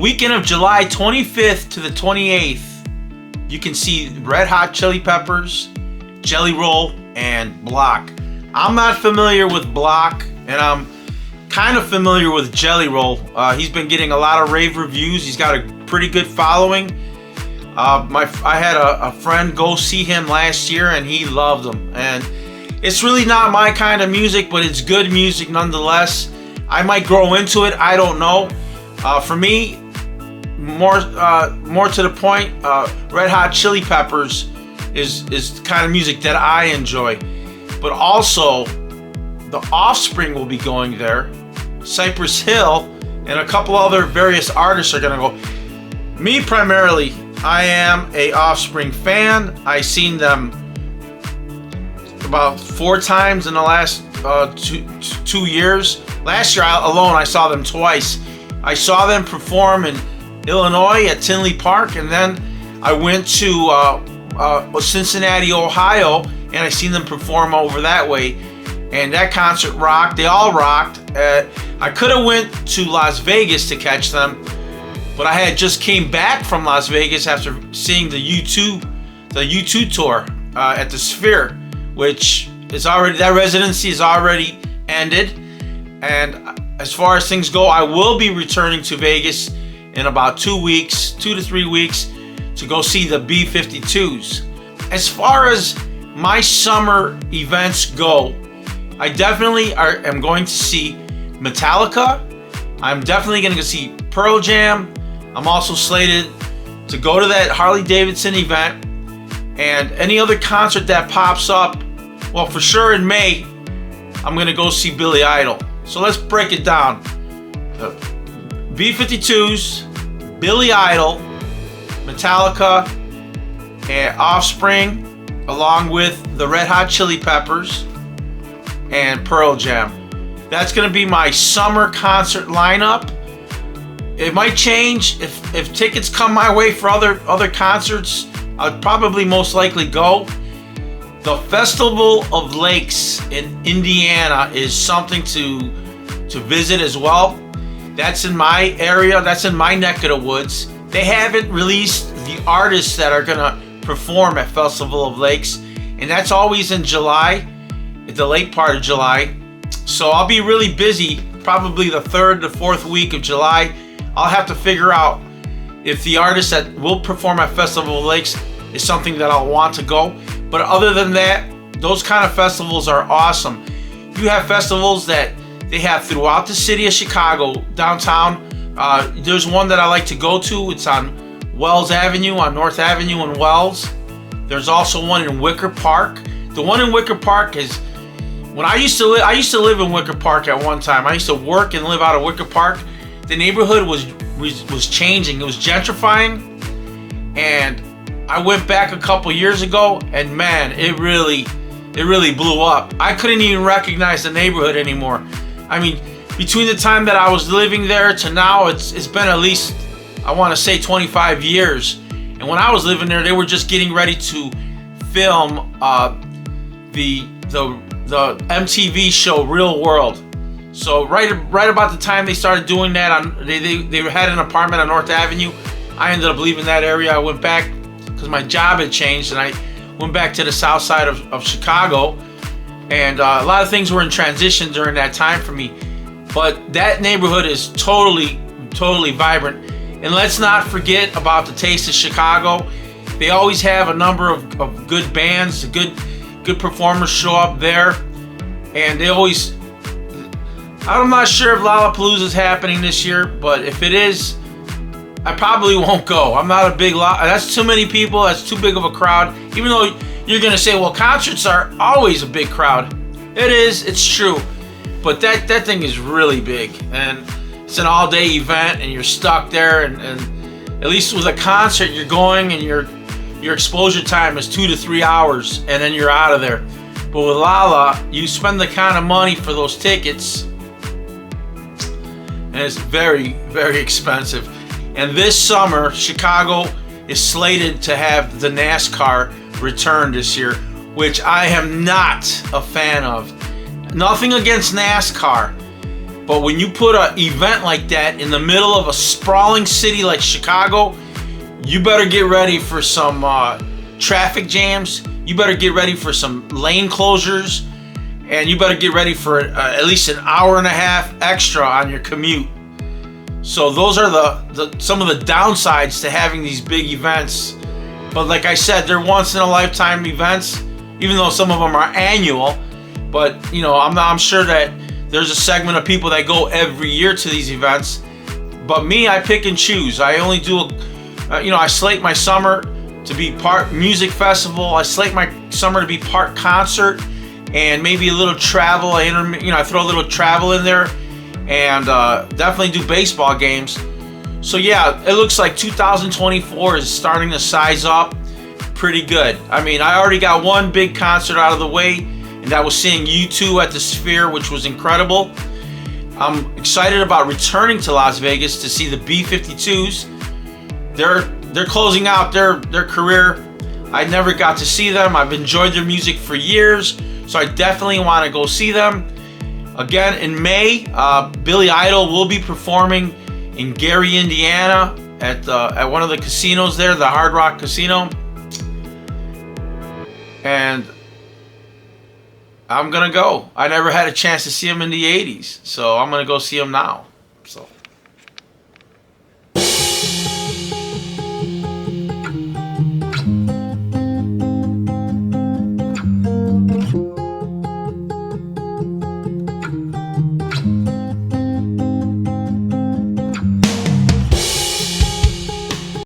weekend of July 25th to the 28th, you can see Red Hot Chili Peppers, Jelly Roll, and Block. I'm not familiar with Block, and I'm kind of familiar with Jelly Roll. He's been getting a lot of rave reviews. He's got a pretty good following. I had a friend go see him last year, and he loved him. And it's really not my kind of music, but it's good music nonetheless. I might grow into it. I don't know. For me, more to the point, Red Hot Chili Peppers is the kind of music that I enjoy. But also, the Offspring will be going there. Cypress Hill and a couple other various artists are gonna go. Me primarily, I am a Offspring fan. I seen them about 4 times in the last 2 years. Last year alone, I saw them twice. I saw them perform in Illinois at Tinley Park, and then I went to Cincinnati, Ohio, and I seen them perform over that way. And that concert rocked. They all rocked. I could have went to Las Vegas to catch them, but I had just came back from Las Vegas after seeing the U2 tour at the Sphere, which is already, that residency is already ended. And as far as things go, I will be returning to Vegas in about 2 weeks, 2 to 3 weeks, to go see the B52s. As far as my summer events go, I definitely am going to see Metallica. I'm definitely going to go see Pearl Jam. I'm also slated to go to that Harley Davidson event, and any other concert that pops up. Well, for sure in May, I'm going to go see Billy Idol. So let's break it down. The B52s, Billy Idol, Metallica, and Offspring, along with the Red Hot Chili Peppers and Pearl Jam. That's going to be my summer concert lineup. It might change if tickets come my way for other concerts. I'd probably most likely go. The Festival of Lakes in Indiana is something to visit as well. That's in my area. That's in my neck of the woods. They haven't released the artists that are going to perform at Festival of Lakes, and that's always in July, at the late part of July. So I'll be really busy, probably the 3rd to 4th week of July. I'll have to figure out if the artist that will perform at Festival of Lakes is something that I'll want to go. But other than that, those kind of festivals are awesome. You have festivals that they have throughout the city of Chicago, downtown. There's one that I like to go to. It's on Wells Avenue, on North Avenue in Wells. There's also one in Wicker Park. The one in Wicker Park is, when I used to live in Wicker Park at one time. I used to work and live out of Wicker Park. The neighborhood was changing. It was gentrifying, and I went back a couple years ago, and man, it really blew up. I couldn't even recognize the neighborhood anymore. I mean, between the time that I was living there to now, it's been at least, I want to say, 25 years. And when I was living there, they were just getting ready to film the MTV show Real World. So right about the time they started doing that, they had an apartment on North Avenue. I ended up leaving that area. I went back because my job had changed, and I went back to the south side of Chicago. And a lot of things were in transition during that time for me. But that neighborhood is totally vibrant. And let's not forget about the Taste of Chicago. They always have a number of good bands, good performers show up there. And they always, I'm not sure if Lollapalooza is happening this year, but if it is, I probably won't go. I'm not a big that's too many people, that's too big of a crowd. Even though you're gonna say, well, concerts are always a big crowd. It is, it's true. But that thing is really big, and it's an all-day event, and you're stuck there, and at least with a concert, you're going, and your exposure time is 2 to 3 hours, and then you're out of there. But with Lala, you spend the kind of money for those tickets, and it's very, very expensive. And this summer, Chicago is slated to have the Nascar return this year, which I am not a fan of. Nothing against NASCAR, But when you put an event like that in the middle of a sprawling city like Chicago, you better get ready for some traffic jams. You better get ready for some lane closures. And you better get ready for at least an hour and a half extra on your commute. So those are some of the downsides to having these big events. But like I said, they're once in a lifetime events, even though some of them are annual. But you know, I'm sure that there's a segment of people that go every year to these events. But me, I pick and choose. I only do, I slate my summer to be part music festival. I slate my summer to be part concert and maybe a little travel. I throw a little travel in there, and definitely do baseball games. So yeah, it looks like 2024 is starting to size up pretty good. I mean, I already got one big concert out of the way, and that was seeing U2 at the Sphere, which was incredible. I'm excited about returning to Las Vegas to see the B52s. They're closing out their career. I never got to see them. I've enjoyed their music for years, so I definitely want to go see them. Again, in May, Billy Idol will be performing in Gary, Indiana at one of the casinos there, the Hard Rock Casino. And I'm going to go. I never had a chance to see him in the 80s, so I'm going to go see him now. So